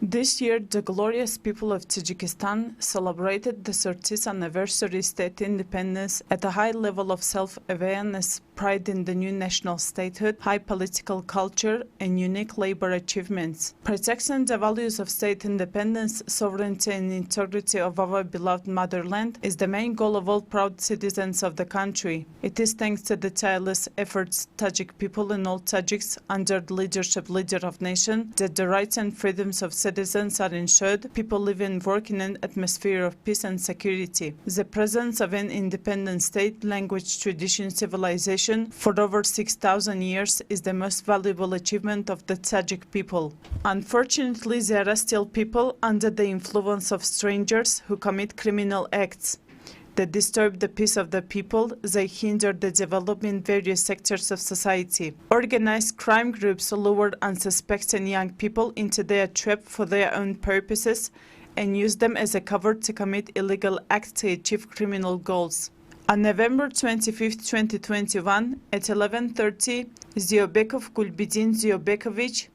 This year, the glorious people of Tajikistan celebrated the 30th anniversary state independence at a high level of self-awareness, pride in the new national statehood, high political culture, and unique labor achievements. Protecting the values of state independence, sovereignty, and integrity of our beloved motherland is the main goal of all proud citizens of the country. It is thanks to the tireless efforts Tajik people and all Tajiks under the leadership leader of nation that the rights and freedoms of citizens are ensured, people live and work in an atmosphere of peace and security. The presence of an independent state, language, tradition, civilization for over 6,000 years is the most valuable achievement of the Tajik people. Unfortunately, there are still people under the influence of strangers who commit criminal acts that disturb the peace of the people. They hinder the development in various sectors of society. Organized crime groups lure unsuspecting young people into their trap for their own purposes and use them as a cover to commit illegal acts to achieve criminal goals. On November 25, 2021, at 11:30, Ziobekov Gulbidin Ziobekovich,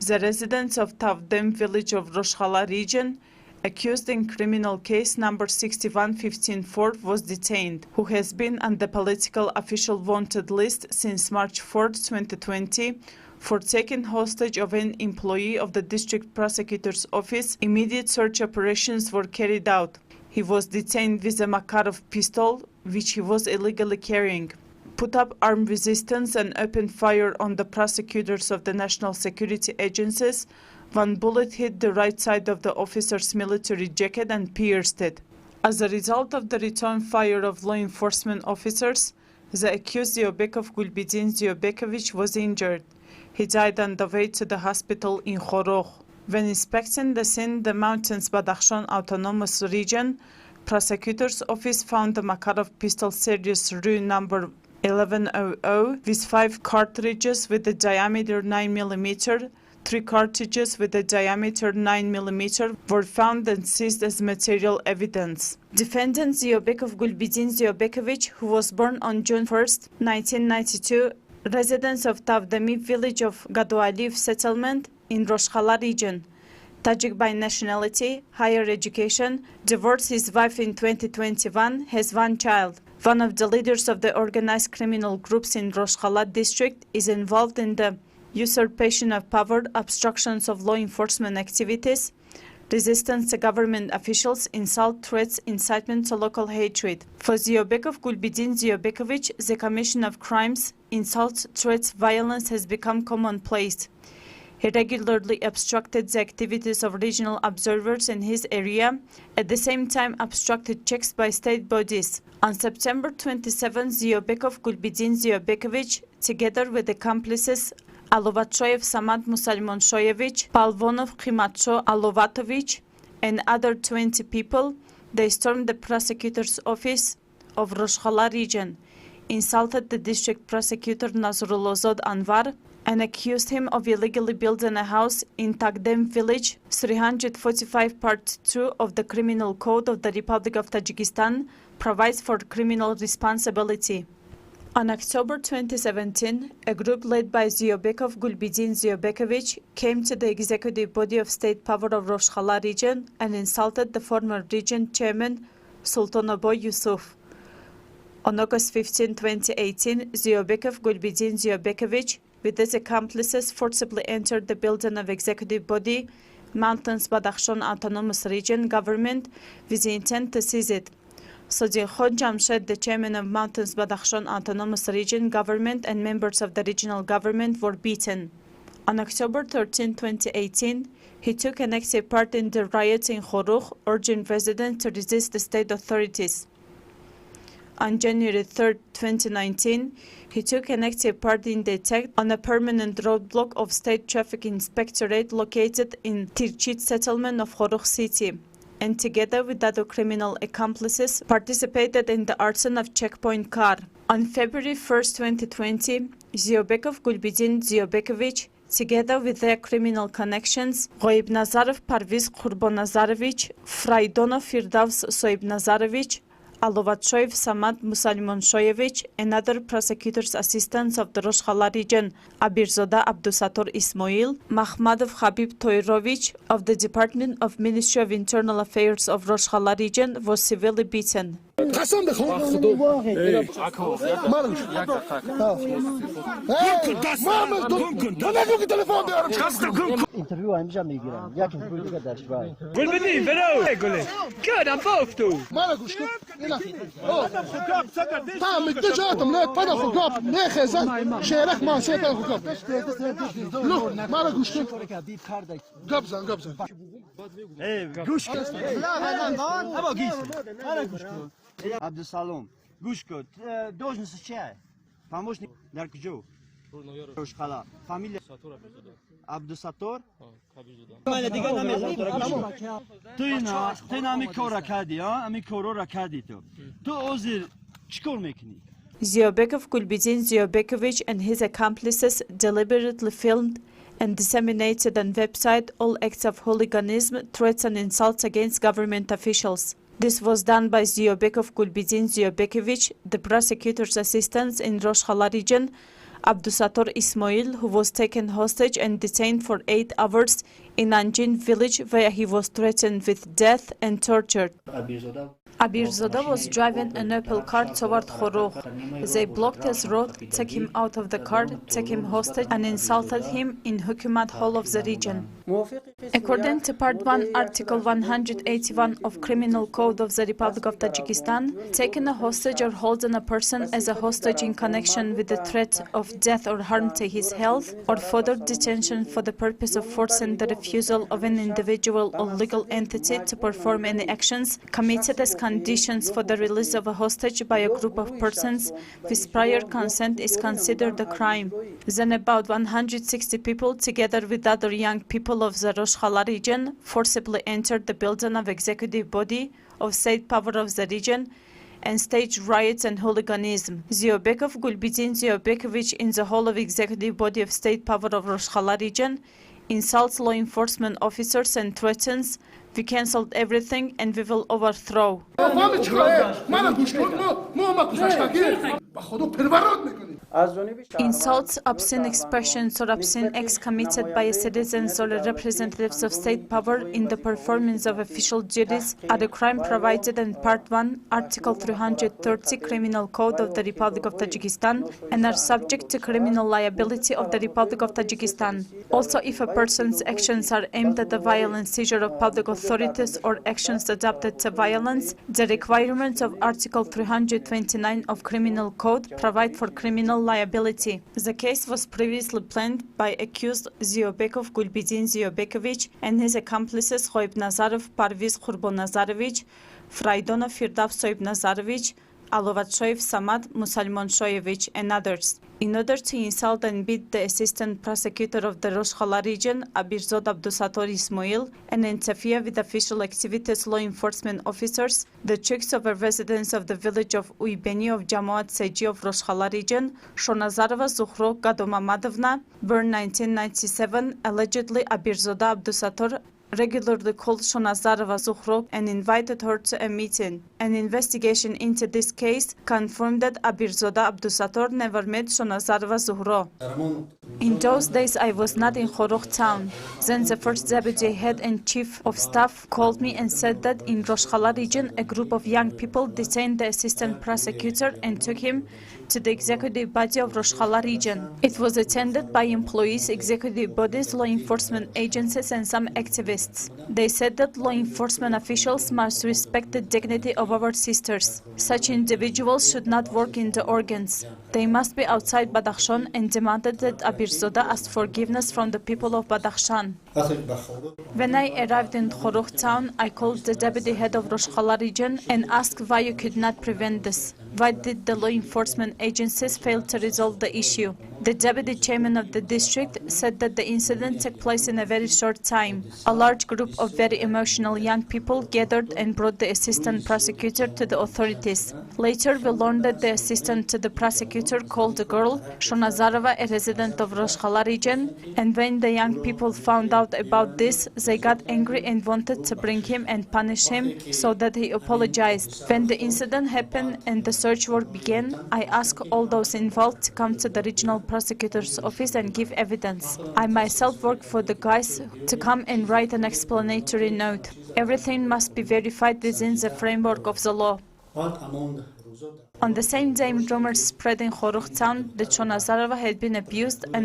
the resident of Tavdem village of Roshkhala region, accused in criminal case number 61154, was detained, who has been on the political official wanted list since March 4, 2020, for taking hostage of an employee of the district prosecutor's office. Immediate search operations were carried out. He was detained with a Makarov pistol, which he was illegally carrying, put up armed resistance and opened fire on the prosecutors of the national security agencies. One bullet hit the right side of the officer's military jacket and pierced it. As a result of the return fire of law enforcement officers, the accused Ziobekov Gulbidin Ziobekovich was injured. He died on the way to the hospital in Khorogh. When inspecting the scene, the mountains Badakhshan Autonomous Region, prosecutor's office found the Makarov pistol series RU number 1100 with 5 cartridges with a diameter 9 mm. 3 cartridges with a diameter 9 mm were found and seized as material evidence. Defendant Ziobekov Gulbidin Ziobekovich, who was born on June 1, 1992, resident of Tavdemi village of Gadoaliv settlement in Roshkhala region, Tajik by nationality, higher education, divorced his wife in 2021, has 1 child. One of the leaders of the organized criminal groups in Roshkhala district is involved in the usurpation of power, obstructions of law enforcement activities, resistance to government officials, insult, threats, incitement to local hatred. For Ziobekov Gulbidin Ziobekovich, the commission of crimes, insults, threats, violence has become commonplace. He regularly obstructed the activities of regional observers in his area, at the same time obstructed checks by state bodies. On September 27, Ziobekov Gulbidin Ziobekovich, together with accomplices Alovatshoyev Samad Musalmonshoyevich, Palvonov Khimatsho Alovatovich, and other 20 people, they stormed the prosecutor's office of Roshkhala region, insulted the district prosecutor Nazrulozod Anvar, and accused him of illegally building a house in Tagdem village. 345 Part 2 of the Criminal Code of the Republic of Tajikistan provides for criminal responsibility. On October 2017, a group led by Ziobekov Gulbidin Ziobekovich came to the executive body of state power of Roshkhala region and insulted the former region chairman Sultanoboy Yusuf. On August 15, 2018, Ziobekov Gulbidin Ziobekovich with his accomplices forcibly entered the building of executive body, Mountains Badakhshan Autonomous Region government, with the intent to seize it. Sadikhon Jamshed, the chairman of Mountains Badakhshan Autonomous Region government, and members of the regional government were beaten. On October 13, 2018, he took an active part in the riots in Khorogh, urging residents to resist the state authorities. On January 3, 2019, he took an active part in the attack on a permanent roadblock of State Traffic Inspectorate located in Tirchit settlement of Khorogh city, and together with other criminal accomplices, participated in the arson of checkpoint car. On February 1, 2020, Ziobekov Gulbidin Ziobekovich, together with their criminal connections, Ghoibnazarov Parviz Qurbanazarovich, Fraidonov Firdavs Soibnazarovich, Alovatshoyev Samad Musalmonshoyevich, another prosecutor's assistant of the Rosh Hala region, Abirzoda Abdusator Ismail, Makhmadov Habib Toirovich of the Department of Ministry of Internal Affairs of Rosh Hala region was severely beaten. اینترویو همیشه میگیرم یک اینترویو دیگه در شوای گل بدین برو گل کردم بافتو ما گوش کن اینا تام اتجاهتم لا بدا خطاب نه خزان شيرك ما شيء بدا خطاب لو ما گوش کن قبزن گوش کن لا گیس گوش کن عبدالسلام گوش کن دوجنس چیه помощник در کجا روش خلا فامیل عبدالستار من دیگه نمیذارم تو نمی کارا کردی امی کارا را کردی تو عذر چیکار میکنی Ziobekov Gulbidin Ziobekovich and his accomplices deliberately filmed and disseminated on website all acts of hooliganism, threats and insults against government officials. This was done by Ziobekov Gulbidin Ziobekovich, the prosecutor's assistant in Rosh Hala region, Abdusator Ismail, who was taken hostage and detained for 8 hours in Anjin village where he was threatened with death and tortured. Abirzoda was driving an Opel car toward Khorugh. They blocked his road, took him out of the car, took him hostage and insulted him in Hukumat Hall of the region. According to Part 1, Article 181 of Criminal Code of the Republic of Tajikistan, taking a hostage or holding a person as a hostage in connection with the threat of death or harm to his health, or further detention for the purpose of forcing the refusal of an individual or legal entity to perform any actions committed as conditions for the release of a hostage by a group of persons with prior consent is considered a crime. Then about 160 people, together with other young people of the Rosh Hala region, forcibly entered the building of executive body of state power of the region and staged riots and hooliganism. Ziobekov Gulbidin Ziobekovich in the hall of executive body of state power of Rosh Hala region insults law enforcement officers and threatens, "We cancelled everything and we will overthrow." Insults, obscene expressions or obscene acts committed by citizens or representatives of state power in the performance of official duties are a crime provided in Part 1, Article 330 Criminal Code of the Republic of Tajikistan and are subject to criminal liability of the Republic of Tajikistan. Also, if a person's actions are aimed at the violent seizure of public authorities or actions adapted to violence, the requirements of Article 329 of Criminal Code provide for criminal liability. The case was previously planned by accused Ziobekov Gulbidin Ziobekovich and his accomplices Khoib Nazarov Parviz Khurbonazarovich, Fraidonov Firdavs Soibnazarovich, Alovatshoyev Samad Musalmonshoyevich and others. In order to insult and beat the assistant prosecutor of the Rosh Hala region, Abirzod Abdusator Ismail, and interfere with official activities law enforcement officers, the chicks of a residence of the village of Uybeni of Jamaat Seji of Rosh Hala region, Shonazarova Zuhro Gadomamadovna, born 1997, allegedly Abirzoda Abdusator regularly called Shonazarova Zuhro and invited her to a meeting. An investigation into this case confirmed that Abirzoda Abdusator never met Shonazarova Zuhro. In those days, I was not in Khorugh town. Then the first deputy head and chief of staff called me and said that in Rosh Hala region, a group of young people detained the assistant prosecutor and took him to the executive body of Rosh Hala region. It was attended by employees, executive bodies, law enforcement agencies and some activists. They said that law enforcement officials must respect the dignity of our sisters. Such individuals should not work in the organs. They must be outside Badakhshan and demanded that Abirzoda ask forgiveness from the people of Badakhshan. When I arrived in Khorugh town, I called the deputy head of Rosh Hala region and asked why you could not prevent this. Why did the law enforcement agencies fail to resolve the issue? The deputy chairman of the district said that the incident took place in a very short time. A large group of very emotional young people gathered and brought the assistant prosecutor to the authorities. Later, we learned that the assistant to the prosecutor called the girl, Shonazarova, a resident of Roshkhala region, and when the young people found out about this, they got angry and wanted to bring him and punish him, so that he apologized. When the incident happened and the search work began, I asked all those involved to come to the regional prosecutor's office and give evidence. I myself worked for the guys to come and write an explanatory note. Everything must be verified within the framework of the law. On the same day, rumors spread in Khorugh town that Shonazarova had been abused in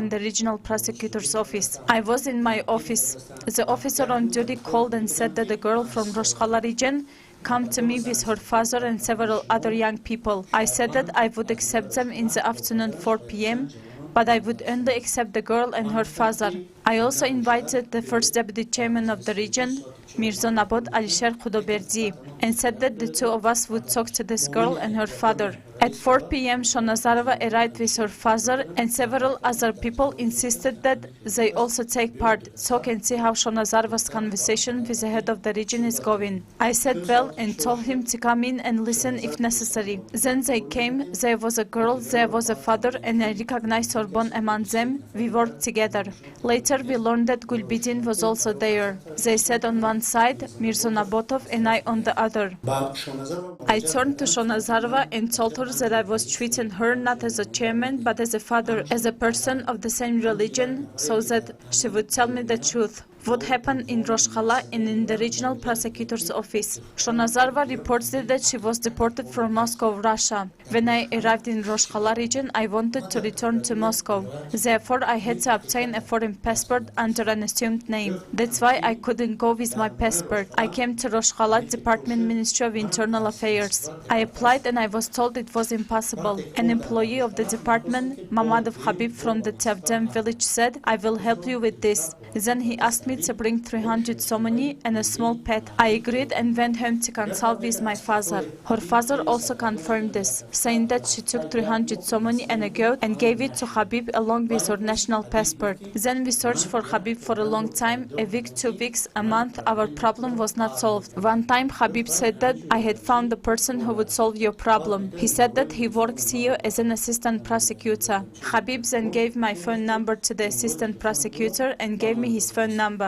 the regional prosecutor's office. I was in my office. The officer on duty called and said that the girl from Roshkhala region come to me with her father and several other young people. I said that I would accept them in the afternoon 4 p.m., but I would only accept the girl and her father. I also invited the first deputy chairman of the region, Mirzo Nabod Alisher Khudoberdi, and said that the two of us would talk to this girl and her father. At 4 p.m., Shonazarova arrived with her father, and several other people insisted that they also take part, talk and see how Shonazarova's conversation with the head of the region is going. I said well and told him to come in and listen if necessary. Then they came, there was a girl, there was a father, and I recognized her bond among them. We worked together. Later we learned that Gulbidin was also there. They sat on one side, Mirzo Nabotov and I on the other. I turned to Shonazarova and told her that I was treating her not as a chairman but as a father, as a person of the same religion, so that she would tell me the truth. What happened in Roshkhala and in the regional prosecutor's office. Shonazarova reported that she was deported from Moscow, Russia. When I arrived in Roshkhala region, I wanted to return to Moscow. Therefore, I had to obtain a foreign passport under an assumed name. That's why I couldn't go with my passport. I came to Roshkhala Department Ministry of Internal Affairs. I applied and I was told it was impossible. An employee of the department, Mamadov Habib from the Tavdem village, said, "I will help you with this." Then he asked me to bring 300 somoni and a small pet. I agreed and went home to consult with my father. Her father also confirmed this, saying that she took 300 somoni and a goat and gave it to Habib along with her national passport. Then we searched for Habib for a long time, a week, 2 weeks, a month. Our problem was not solved. One time Habib said that I had found the person who would solve your problem. He said that he works here as an assistant prosecutor. Habib then gave my phone number to the assistant prosecutor and gave me his phone number.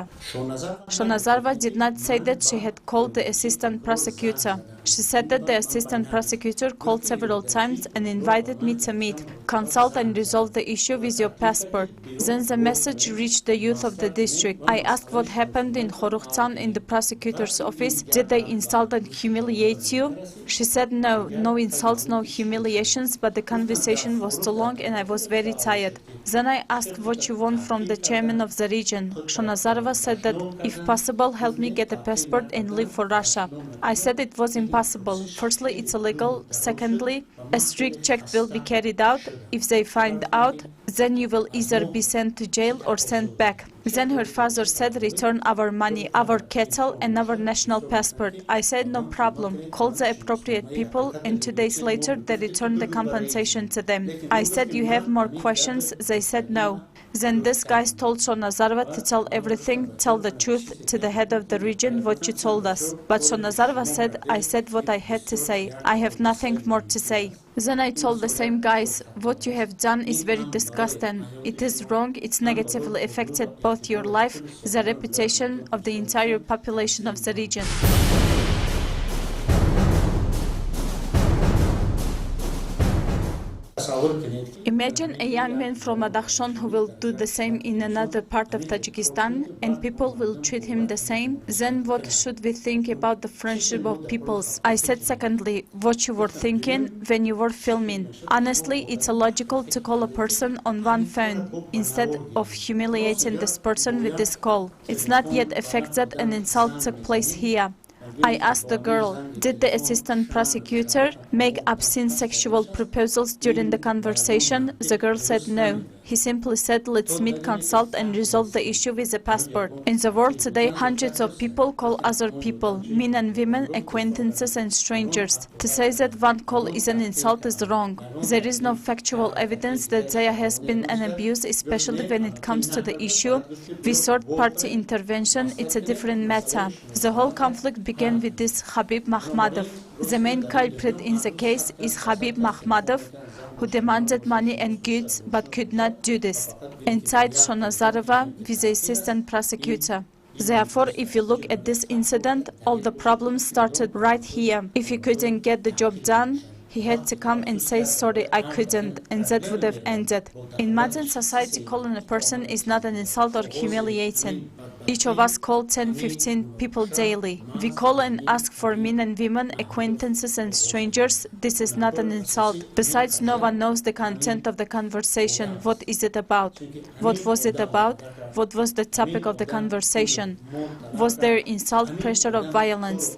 Shonazarova did not say that she had called the assistant prosecutor. She said that the assistant prosecutor called several times and invited me to meet, consult and resolve the issue with your passport. Then the message reached the youth of the district. I asked what happened in Khorugh town in the prosecutor's office. Did they insult and humiliate you? She said no insults, no humiliations, but the conversation was too long and I was very tired. Then I asked what you want from the chairman of the region. Shonazarova said that, if possible, help me get a passport and leave for Russia. I said it was impossible. Firstly, it's illegal. Secondly, a strict check will be carried out. If they find out, then you will either be sent to jail or sent back. Then her father said, return our money, our cattle and our national passport. I said no problem, called the appropriate people, and 2 days later they returned the compensation to them. I said, you have more questions? They said no. Then this guy told Shonazarova to tell everything, tell the truth to the head of the region what you told us. But Shonazarova said, I said what I had to say. I have nothing more to say. Then I told the same guys, what you have done is very disgusting. It is wrong, it's negatively affected both your life, the reputation of the entire population of the region. Imagine a young man from Badakhshan who will do the same in another part of Tajikistan and people will treat him the same. Then what should we think about the friendship of peoples? I said secondly, what you were thinking when you were filming. Honestly, it's illogical to call a person on one phone instead of humiliating this person with this call. It's not yet a fact that an insult took place here. I asked the girl, did the assistant prosecutor make obscene sexual proposals during the conversation? The girl said no. He simply said, let's meet, consult and resolve the issue with a passport. In the world today, hundreds of people call other people, men and women, acquaintances and strangers. To say that one call is an insult is wrong. There is no factual evidence that there has been an abuse, especially when it comes to the issue. With third-party intervention, it's a different matter. The whole conflict began with this Habib Mahmadov. The main culprit in the case is Habib Mahmadov, who demanded money and goods but could not do this, and tied Shonazarova with the assistant prosecutor. Therefore, if you look at this incident, all the problems started right here. If he couldn't get the job done, he had to come and say, sorry, I couldn't, and that would have ended. In modern society, calling a person is not an insult or humiliating. Each of us call 10-15 people daily. We call and ask for men and women, acquaintances and strangers. This is not an insult. Besides, no one knows the content of the conversation. What is it about? What was it about? What was the topic of the conversation? Was there insult, pressure, or violence?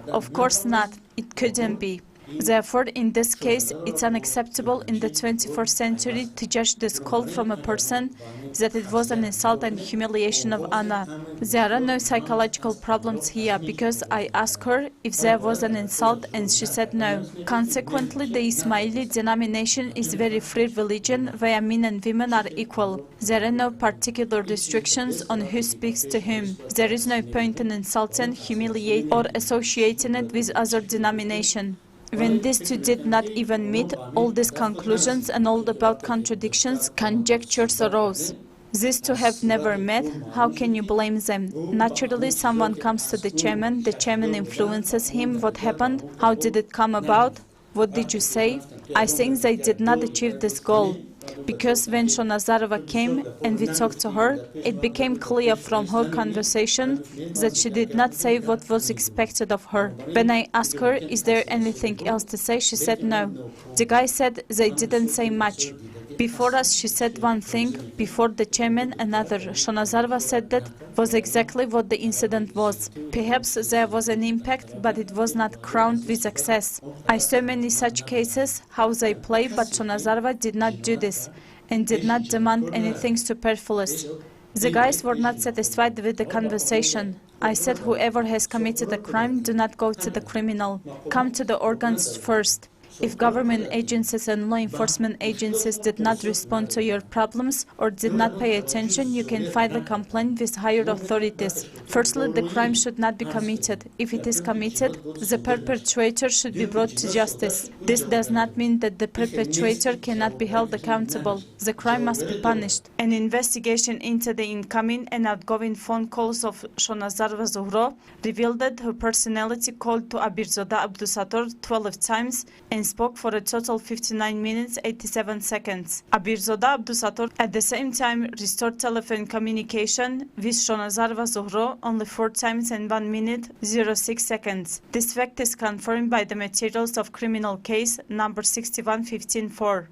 Of course not. It couldn't be. Therefore, in this case, it's unacceptable in the 21st century to judge this call from a person that it was an insult and humiliation of honor. There are no psychological problems here because I asked her if there was an insult and she said no. Consequently, the Ismaili denomination is a very free religion where men and women are equal. There are no particular restrictions on who speaks to whom. There is no point in insulting, humiliating or associating it with other denomination. When these two did not even meet, all these conclusions and all about contradictions, conjectures arose. These two have never met, how can you blame them? Naturally, someone comes to the chairman influences him, what happened, how did it come about, what did you say? I think they did not achieve this goal. Because when Shonazarova came and we talked to her, it became clear from her conversation that she did not say what was expected of her. When I asked her, is there anything else to say, she said no. The guy said they didn't say much. Before us, she said one thing, before the chairman another. Shonazarova said that was exactly what the incident was. Perhaps there was an impact, but it was not crowned with success. I saw many such cases, how they play, but Shonazarova did not do this and did not demand anything superfluous. The guys were not satisfied with the conversation. I said, whoever has committed a crime, do not go to the criminal. Come to the organs first. If government agencies and law enforcement agencies did not respond to your problems or did not pay attention, you can file a complaint with higher authorities. Firstly, the crime should not be committed. If it is committed, the perpetrator should be brought to justice. This does not mean that the perpetrator cannot be held accountable. The crime must be punished. An investigation into the incoming and outgoing phone calls of Shonazarova Zohro revealed that her personality called to Abirzoda Abdusator 12 times and spoke for a total 59 minutes 87 seconds. Abirzoda Abdusator at the same time restored telephone communication with Shonazarova Zohro only 4 times and 1 minute 06 seconds. This fact is confirmed by the materials of criminal case number 61-15-4.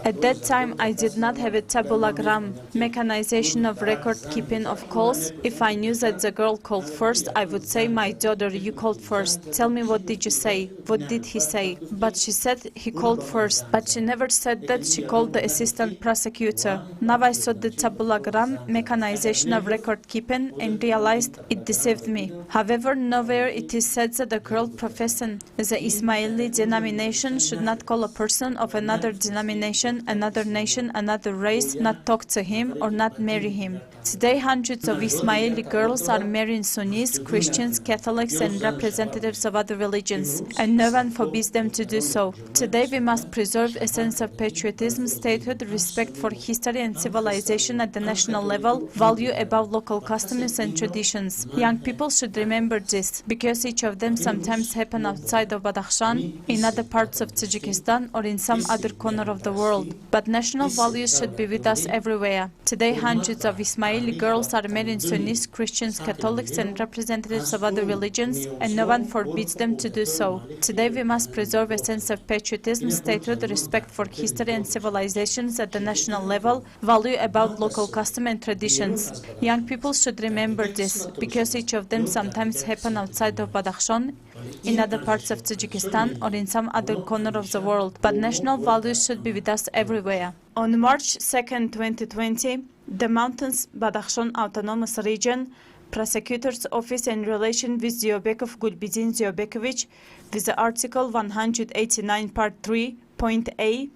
At that time, I did not have a tabulagram, mechanization of record keeping of calls. If I knew that the girl called first, I would say, my daughter, you called first. Tell me, what did you say? What did he say? But she said he called first. But she never said that she called the assistant prosecutor. Now I saw the tabulagram, mechanization of record keeping, and realized it deceived me. However, nowhere it is said that a girl professing the Ismaili denomination should not call a person of another denomination, another nation, another race, not talk to him or not marry him. Today, hundreds of Ismaili girls are marrying Sunnis, Christians, Catholics, and representatives of other religions, and no one forbids them to do so. Today, we must preserve a sense of patriotism, statehood, respect for history and civilization at the national level, value above local customs and traditions. Young people should remember this, because each of them sometimes happen outside of Badakhshan, in other parts of Tajikistan, or in some other corner of the world. But national values should be with us everywhere. Today, hundreds of Ismaili girls are marrying Sunnis, Christians, Catholics, and representatives of other religions, and no one forbids them to do so. Today, we must preserve a sense of patriotism, statehood, respect for history and civilizations at the national level, value about local custom and traditions. Young people should remember this, because each of them sometimes happen outside of Badakhshan, in other parts of Tajikistan, or in some other corner of the world. But national values should be with us everywhere. On March 2, 2020, the Mountains Badakhshan Autonomous Region Prosecutor's Office in relation with Ziobekov Gulbuddin Ziobekovich with the Article 189 Part 3.a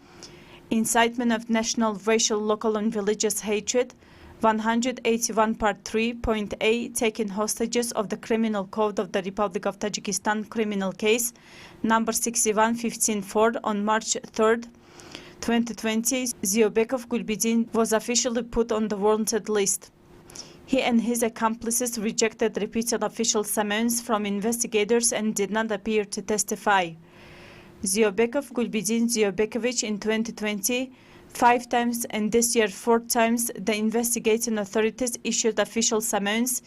Incitement of National, Racial, Local and Religious Hatred, 181 Part 3.a Taking Hostages of the Criminal Code of the Republic of Tajikistan criminal case number 61-15-4 on March 3rd, 2020, Ziobekov Gulbuddin was officially put on the wanted list. He and his accomplices rejected repeated official summons from investigators and did not appear to testify. Ziobekov Gulbuddin Ziobekovich in 2020, 5 times, and this year 4 times, the investigating authorities issued official summons,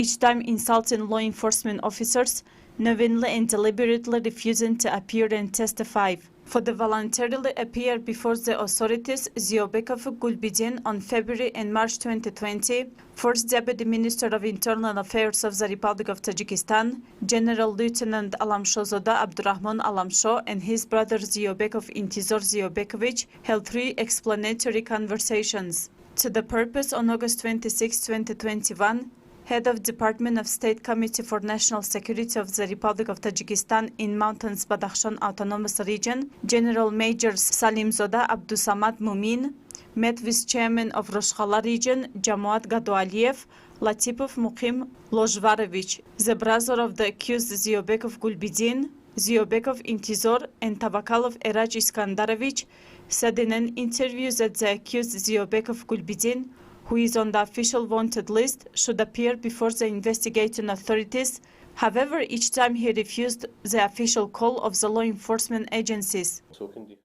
each time insulting law enforcement officers, knowingly and deliberately refusing to appear and testify. For the voluntarily appear before the authorities, Ziobekov Gulbuddin on February and March 2020, First Deputy Minister of Internal Affairs of the Republic of Tajikistan, General Lieutenant Alamshozoda Abdurrahman Alamsho, and his brother Ziobekov Intizor Ziobekovich held 3 explanatory conversations. To the purpose, on August 26, 2021, Head of Department of State Committee for National Security of the Republic of Tajikistan in Mountains Badakhshan Autonomous Region, General Major Salimzoda Abdusamad Mumin, met with Chairman of Roshkhala Region, Jamuat Gadoaliev, Latipov Muqim Lojvarovich, the brother of the accused Ziobekov Gulbuddin, Ziobekov Intizor, and Tabakalov Eraj Iskandarovich, said in an interview that the accused Ziobekov Gulbuddin, who is on the official wanted list, should appear before the investigating authorities. However, each time he refused the official call of the law enforcement agencies.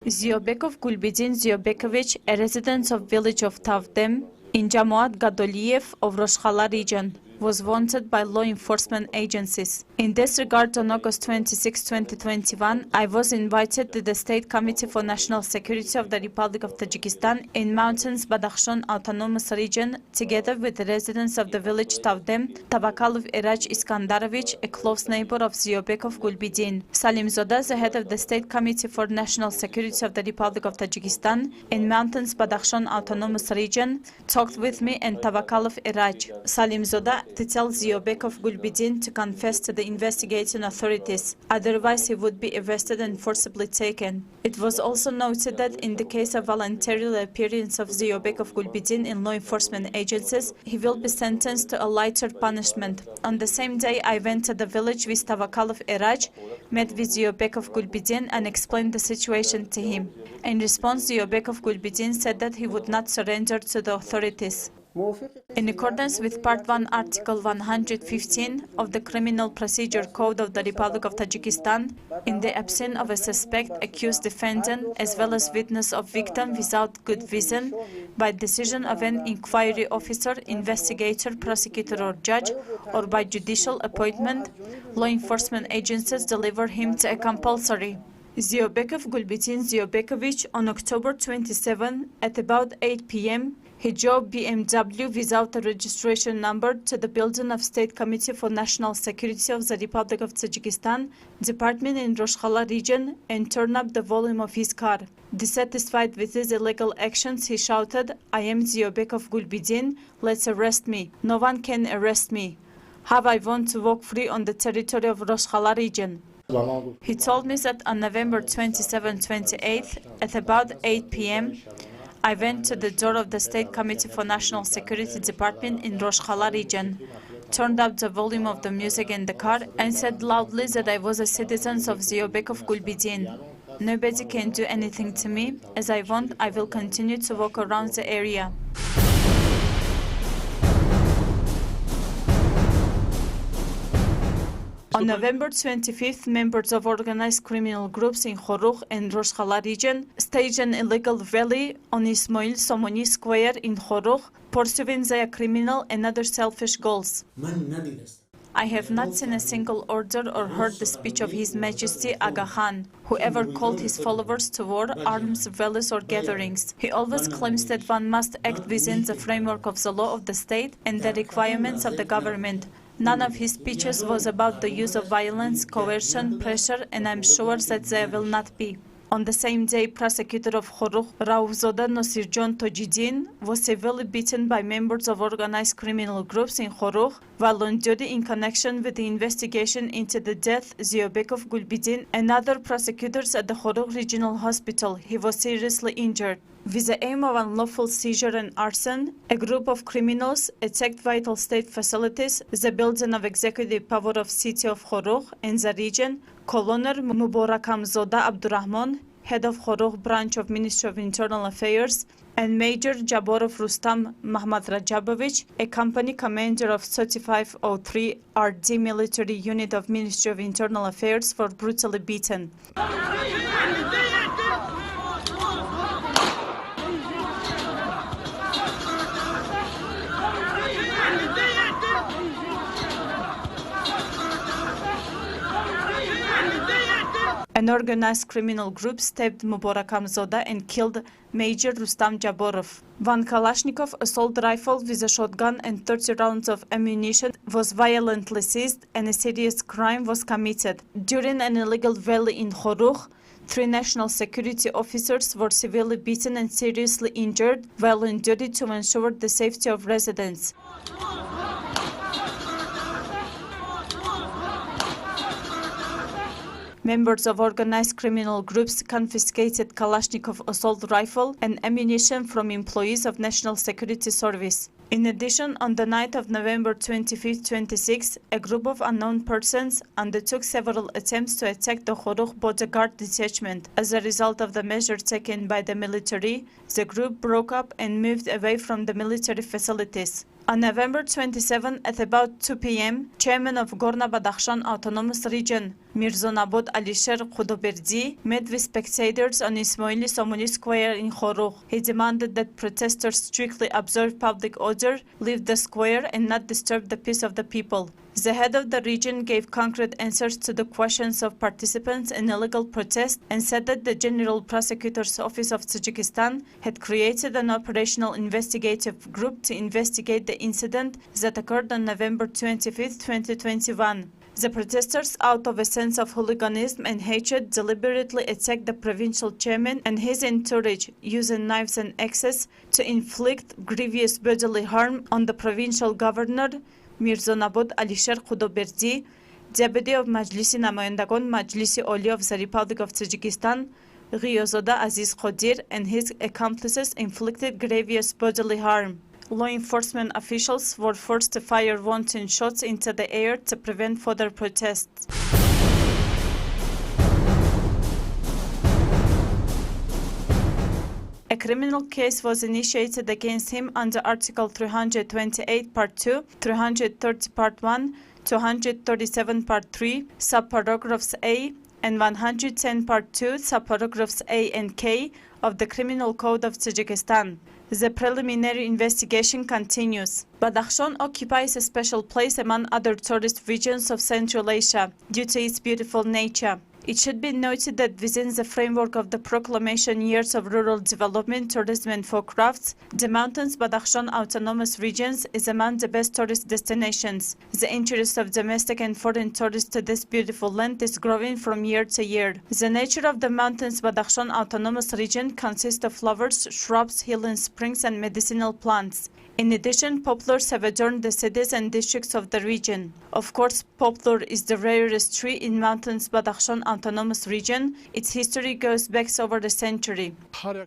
Ziobekov Gulbuddin Ziobekovich, a resident of village of Tavdem in Jamuat Gadoliev of Roshkhala region, was wanted by law enforcement agencies. In this regard, on August 26, 2021, I was invited to the State Committee for National Security of the Republic of Tajikistan in Mountains Badakhshan Autonomous Region, together with the residents of the village Tavdem, Tabakalov Eraj Iskandarovich, a close neighbor of Ziobekov Gulbuddin. Salimzoda, the head of the State Committee for National Security of the Republic of Tajikistan in Mountains Badakhshan Autonomous Region, talked with me and Tabakalov Eraj. Salimzoda to tell Ziobekov Gulbuddin to confess to the investigating authorities, otherwise he would be arrested and forcibly taken. It was also noted that in the case of voluntary appearance of Ziobekov Gulbuddin in law enforcement agencies, he will be sentenced to a lighter punishment. On the same day, I went to the village with Tabakalov Eraj, met with Ziobekov Gulbuddin and explained the situation to him. In response, Ziobekov Gulbuddin said that he would not surrender to the authorities. In accordance with Part 1, Article 115 of the Criminal Procedure Code of the Republic of Tajikistan, in the absence of a suspect, accused, defendant, as well as witness of victim without good reason, by decision of an inquiry officer, investigator, prosecutor or judge, or by judicial appointment, law enforcement agencies deliver him to a compulsory. Ziobekov Gulbuddin Ziobekovich on October 27 at about 8 p.m. he drove BMW without a registration number to the building of State Committee for National Security of the Republic of Tajikistan, department in Roshkhala region, and turned up the volume of his car. Dissatisfied with his illegal actions, he shouted, "I am Ziobekov Gulbuddin, let's arrest me. No one can arrest me. How I want to walk free on the territory of Roshkhala region." He told me that on November 27-28, at about 8 p.m., I went to the door of the State Committee for National Security Department in Roshkhala region, turned up the volume of the music in the car, and said loudly that I was a citizen of Ziobekov Gulbuddin. Nobody can do anything to me. As I want, I will continue to walk around the area. On November 25th, members of organized criminal groups in Khorugh and Roshkhala region staged an illegal rally on Ismail Somoni Square in Khorugh, pursuing their criminal and other selfish goals. I have not seen a single order or heard the speech of His Majesty Aga Khan, who ever called his followers to war, arms, rallies or gatherings. He always claims that one must act within the framework of the law of the state and the requirements of the government. None of his speeches was about the use of violence, coercion, pressure, and I'm sure that there will not be. On the same day, prosecutor of Khorugh, Raufzoda Nosirjon Tojidin, was severely beaten by members of organized criminal groups in Khorugh while on duty in connection with the investigation into the death Ziobekov Gulbidin and other prosecutors at the Khorugh Regional Hospital. He was seriously injured. With the aim of unlawful seizure and arson, a group of criminals attacked vital state facilities, the building of executive power of city of Khorugh and the region. Colonel Muborakamzoda Abdurrahman, head of Khorugh branch of Ministry of Internal Affairs, and Major Jaborov Rustam Mahmad Rajabovich, a company commander of 3503 RD military unit of Ministry of Internal Affairs, were brutally beaten. An organized criminal group stabbed Muborakamzoda and killed Major Rustam Jaborov. One Kalashnikov assault rifle with a shotgun and 30 rounds of ammunition was violently seized and a serious crime was committed. During an illegal rally in Khorugh, 3 national security officers were severely beaten and seriously injured while on duty to ensure the safety of residents. Members of organized criminal groups confiscated Kalashnikov assault rifle and ammunition from employees of National Security Service. In addition, on the night of November 25-26, a group of unknown persons undertook several attempts to attack the Khorugh border guard detachment. As a result of the measure taken by the military, the group broke up and moved away from the military facilities. On November 27 at about 2 p.m., chairman of Gorno-Badakhshan Autonomous Region, Mirzonabod Alisher Khudoberdi, met with spectators on Ismaili Somoni Square in Khorugh. He demanded that protesters strictly observe public order, leave the square and not disturb the peace of the people. The head of the region gave concrete answers to the questions of participants in illegal protest and said that the General Prosecutor's Office of Tajikistan had created an operational investigative group to investigate the incident that occurred on November 25, 2021. The protesters, out of a sense of hooliganism and hatred, deliberately attacked the provincial chairman and his entourage, using knives and axes to inflict grievous bodily harm on the provincial governor, Mirzonabod Alisher Khudoberdi, Deputy of Majlisi Namoyandagon Majlisi Oli of the Republic of Tajikistan, Ghiyozoda Aziz Khodir, and his accomplices inflicted grievous bodily harm. Law enforcement officials were forced to fire wanton shots into the air to prevent further protests. A criminal case was initiated against him under Article 328 Part 2, 330 Part 1, 237 Part 3, subparagraphs A, and 110 Part 2, subparagraphs A and K of the Criminal Code of Tajikistan. The preliminary investigation continues. Badakhshan occupies a special place among other tourist regions of Central Asia due to its beautiful nature. It should be noted that within the framework of the Proclamation Years of Rural Development, Tourism and Folk Crafts, the Mountains Badakhshan Autonomous Regions is among the best tourist destinations. The interest of domestic and foreign tourists to this beautiful land is growing from year to year. The nature of the Mountains Badakhshan Autonomous Region consists of flowers, shrubs, healing springs and medicinal plants. In addition, poplars have adorned the cities and districts of the region. Of course, poplar is the rarest tree in Mountains Badakhshan Autonomous Region. Its history goes back over a century.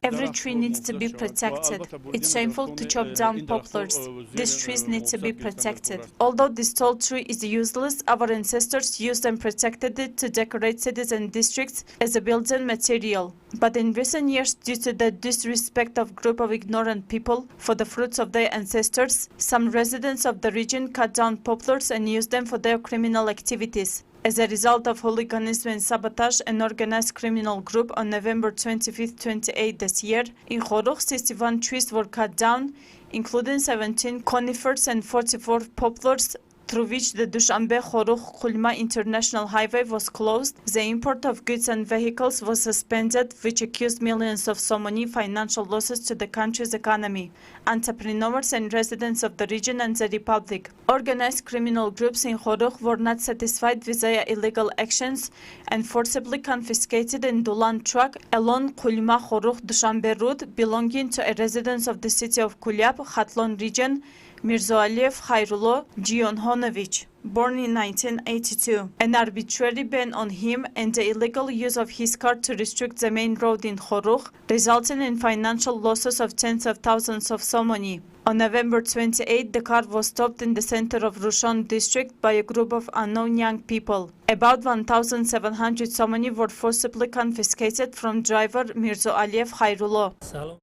Every tree needs to be protected. It's shameful to chop down poplars. These trees need to be protected. Although this tall tree is useless, our ancestors used and protected it to decorate cities and districts as a building material. But in recent years, due to the disrespect of a group of ignorant people for the fruits of their ancestors, some residents of the region cut down poplars and used them for their criminal activities. As a result of hooliganism and sabotage, an organized criminal group on November 25-28 this year, in Khorugh, 61 trees were cut down, including 17 conifers and 44 poplars, through which the Dushanbe-Khorugh-Khulma International Highway was closed, the import of goods and vehicles was suspended, which accused millions of Somali financial losses to the country's economy, entrepreneurs and residents of the region and the Republic. Organized criminal groups in Khorugh were not satisfied with their illegal actions and forcibly confiscated a Dulan truck along Khulma-Khorugh-Dushanbe route belonging to a resident of the city of Kulyab, Khatlon region, Mirzoaliev Khairullo Gionhonovich, born in 1982. An arbitrary ban on him and the illegal use of his car to restrict the main road in Khorugh, resulting in financial losses of tens of thousands of Somali. On November 28, the car was stopped in the center of Rushon district by a group of unknown young people. About 1,700 Somali were forcibly confiscated from driver Mirzoaliev Khairullo.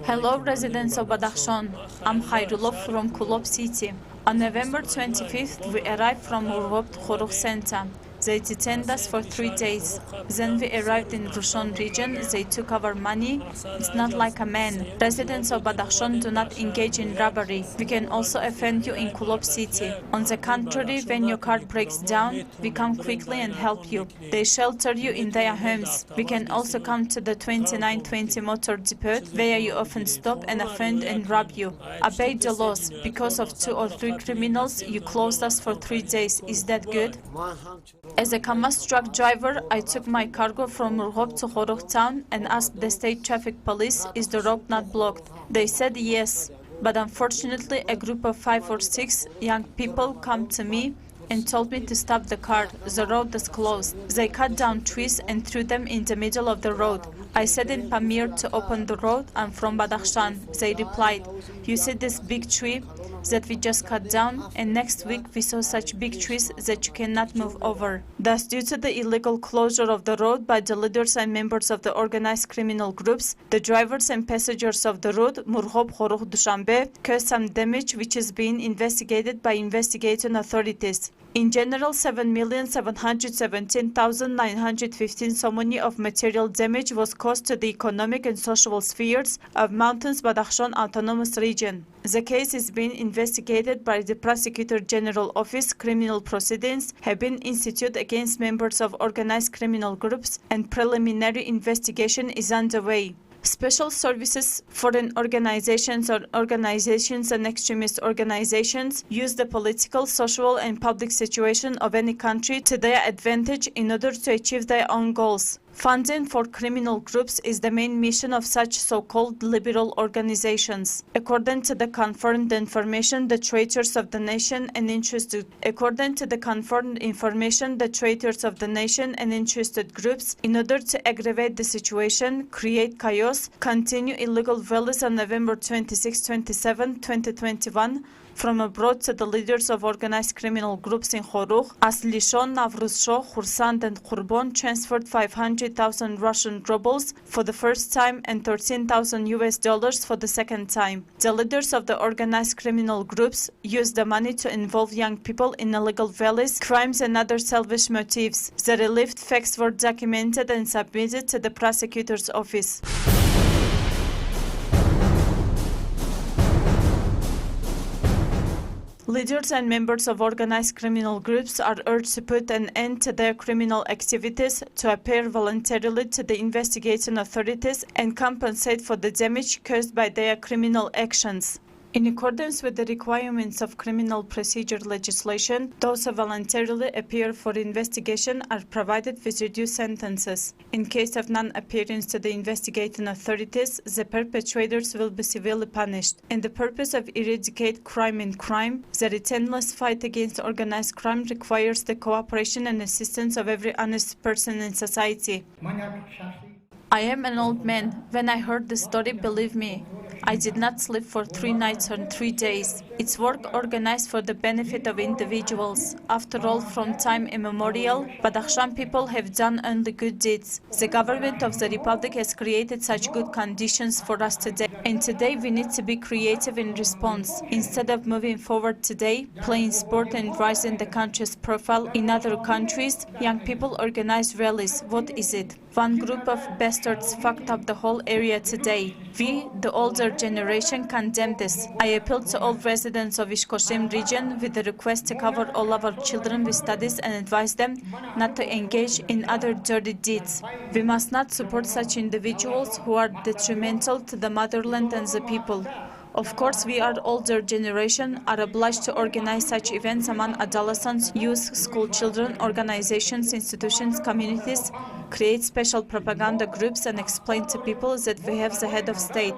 Hello, residents of Badakhshan. I'm Khairullo from Kulob City. On November 25th, we arrived from Urhob Khorugh Center. They detained us for 3 days. Then we arrived in Rushon region. They took our money. It's not like a man. Residents of Badakhshan do not engage in robbery. We can also offend you in Kulob City. On the contrary, when your car breaks down, we come quickly and help you. They shelter you in their homes. We can also come to the 2920 motor depot, where you often stop and offend and rob you. Obey the laws. Because of 2 or 3 criminals, you closed us for 3 days. Is that good? As a Kamaz truck driver, I took my cargo from Urhob to Khorugh town and asked the state traffic police, is the road not blocked? They said yes, but unfortunately a group of 5 or 6 young people come to me and told me to stop the car. The road is closed. They cut down trees and threw them in the middle of the road. I said in Pamir to open the road. I'm from Badakhshan. They replied, you see this big tree that we just cut down, and next week we saw such big trees that you cannot move over. Thus, due to the illegal closure of the road by the leaders and members of the organized criminal groups, the drivers and passengers of the road, Urhob Khorugh Dushanbe, caused some damage which is being investigated by investigating authorities. In general, 7,717,915 Somali of material damage was caused to the economic and social spheres of Mountains Badakhshan Autonomous Region. The case is being investigated by the Prosecutor General Office. Criminal proceedings have been instituted against members of organized criminal groups and preliminary investigation is underway. Special services, foreign organizations or organizations and extremist organizations use the political, social and public situation of any country to their advantage in order to achieve their own goals. Funding for criminal groups is the main mission of such so-called liberal organizations. According to the confirmed information, the traitors of the nation and interested groups, in order to aggravate the situation, create chaos, continue illegal rallies on November 26-27, 2021, from abroad to the leaders of organized criminal groups in Khorugh, Aslishon, Navruzsho, Khursand and Khurbon transferred 500,000 Russian rubles for the first time and $13,000 for the second time. The leaders of the organized criminal groups used the money to involve young people in illegal rallies, crimes and other selfish motives. The relieved facts were documented and submitted to the prosecutor's office. Leaders and members of organized criminal groups are urged to put an end to their criminal activities, to appear voluntarily to the investigating authorities and compensate for the damage caused by their criminal actions. In accordance with the requirements of criminal procedure legislation, those who voluntarily appear for investigation are provided with reduced sentences. In case of non-appearance to the investigating authorities, the perpetrators will be severely punished. In the purpose of eradicate crime in crime, the relentless fight against organized crime requires the cooperation and assistance of every honest person in society. I am an old man. When I heard the story, believe me, I did not sleep for 3 nights or 3 days. It's work organized for the benefit of individuals. After all, from time immemorial, Badakhshan people have done only good deeds. The government of the Republic has created such good conditions for us today. And today we need to be creative in response. Instead of moving forward today, playing sport and rising the country's profile in other countries, young people organize rallies. What is it? One group of bastards fucked up the whole area today. We, the older generation condemn this. I appeal to all residents of Ishkoshim region with the request to cover all of our children with studies and advise them not to engage in other dirty deeds. We must not support such individuals who are detrimental to the motherland and the people. Of course, we are older generation are obliged to organize such events among adolescents, youth, school children, organizations, institutions, communities, create special propaganda groups and explain to people that we have the head of state.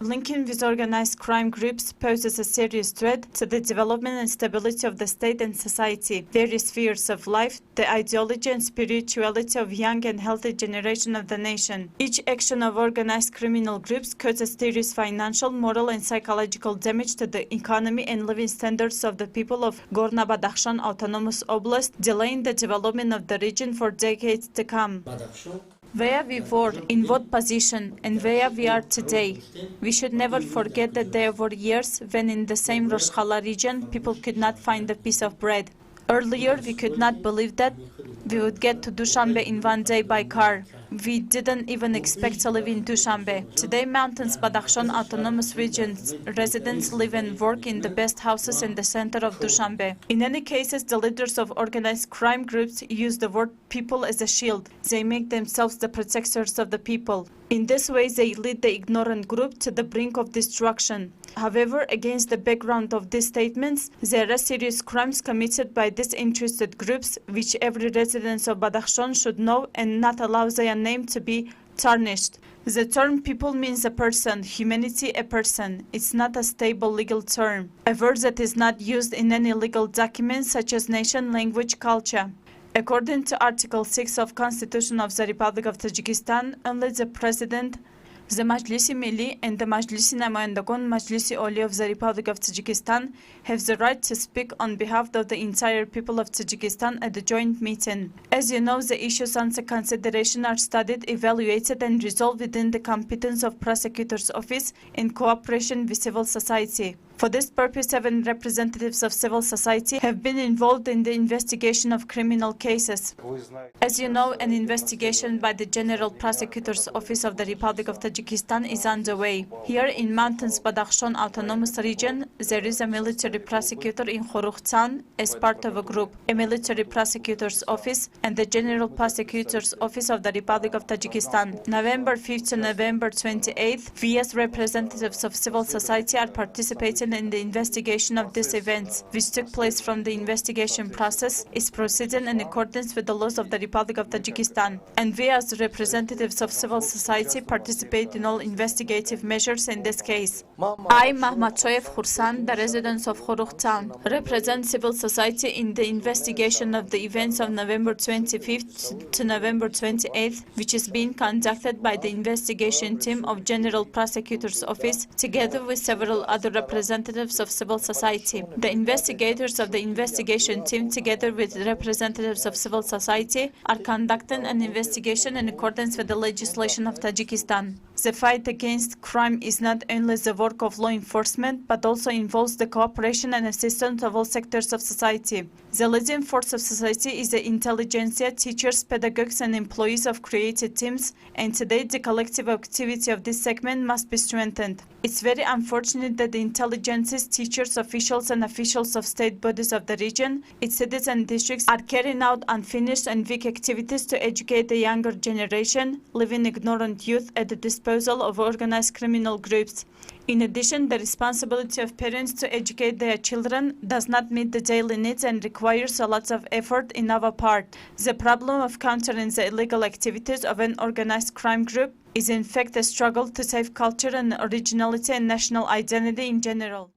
Linking with organized crime groups poses a serious threat to the development and stability of the state and society, various spheres of life, the ideology and spirituality of young and healthy generation of the nation. Each action of organized criminal groups causes serious financial, moral and psychological damage to the economy and living standards of the people of Gorno-Badakhshan Autonomous Oblast, delaying the development of the region for decades to come. Where we were, in what position, and where we are today. We should never forget that there were years when in the same Rosh Hala region people could not find a piece of bread. Earlier, we could not believe that we would get to Dushanbe in one day by car. We didn't even expect to live in Dushanbe. Today, Mountains Badakhshan Autonomous Region residents live and work in the best houses in the center of Dushanbe. In any cases, the leaders of organized crime groups use the word people as a shield. They make themselves the protectors of the people. In this way, they lead the ignorant group to the brink of destruction. However, against the background of these statements, there are serious crimes committed by disinterested groups, which every resident of Badakhshan should know and not allow their name to be tarnished. The term people means a person, humanity a person. It's not a stable legal term, a word that is not used in any legal document such as nation, language, culture. According to Article 6 of Constitution of the Republic of Tajikistan, only the President, the Majlisi Milli and the Majlisi Namoyandagon Majlisi Oli of the Republic of Tajikistan have the right to speak on behalf of the entire people of Tajikistan at the joint meeting. As you know, the issues under consideration are studied, evaluated and resolved within the competence of Prosecutor's Office in cooperation with civil society. For this purpose, 7 representatives of civil society have been involved in the investigation of criminal cases. As you know, an investigation by the General Prosecutor's Office of the Republic of Tajikistan is underway. Here in Mountains Badakhshan Autonomous Region, there is a military prosecutor in Khorukhtan as part of a group, a military prosecutor's office, and the General Prosecutor's Office of the Republic of Tajikistan. November 5th to November 28th, we as representatives of civil society are participating in the investigation of these events, which took place from the investigation process, is proceeding in accordance with the laws of the Republic of Tajikistan. And we as representatives of civil society participate in all investigative measures in this case. I, Mahmatshoyev Khursan, the resident of Khorukhtan, represent civil society in the investigation of the events of November 25th to November 28th, which is being conducted by the investigation team of General Prosecutor's Office, together with several other representatives of civil society. The investigators of the investigation team, together with representatives of civil society, are conducting an investigation in accordance with the legislation of Tajikistan. The fight against crime is not only the work of law enforcement, but also involves the cooperation and assistance of all sectors of society. The leading force of society is the intelligentsia, teachers, pedagogues, and employees of created teams, and today the collective activity of this segment must be strengthened. It's very unfortunate that the intelligences, teachers, officials, and officials of state bodies of the region, its cities and districts, are carrying out unfinished and weak activities to educate the younger generation, leaving ignorant youth at the disposal of organized criminal groups. In addition, the responsibility of parents to educate their children does not meet the daily needs and requires a lot of effort in our part. The problem of countering the illegal activities of an organized crime group is in fact a struggle to save culture and originality and national identity in general.